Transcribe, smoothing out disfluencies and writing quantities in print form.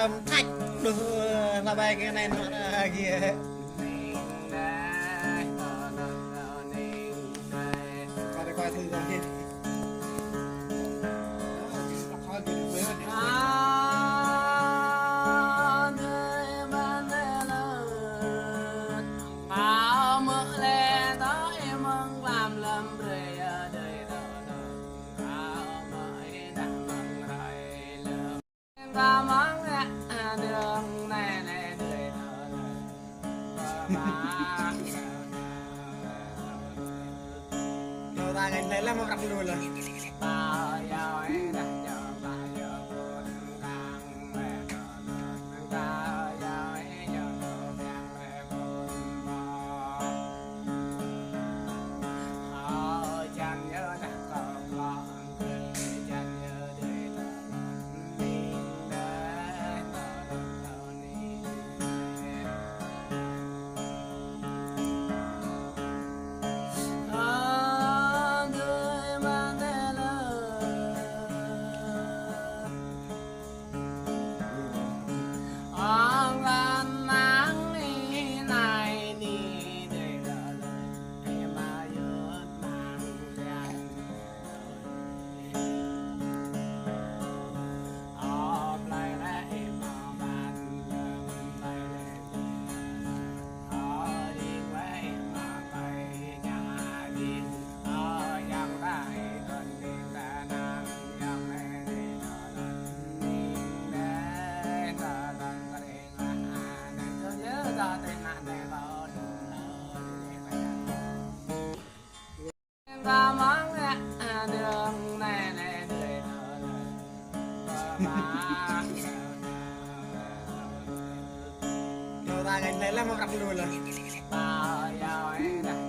đâm thạch đưa là bài cái này nó kia coi thử ra kia đường này này đời rồi ta ngày này là một cặp đùi rồi bao giờ ấy đã chờ bao giờ buồn càng mẹ bao giờ ấy giờ càng mẹ buồn chẳng nhớ đã còn lo chẳng nhớ để ta mắng đường này này đời rồi ta ngày này là một cặp đùi rồi bao giờ ấy đã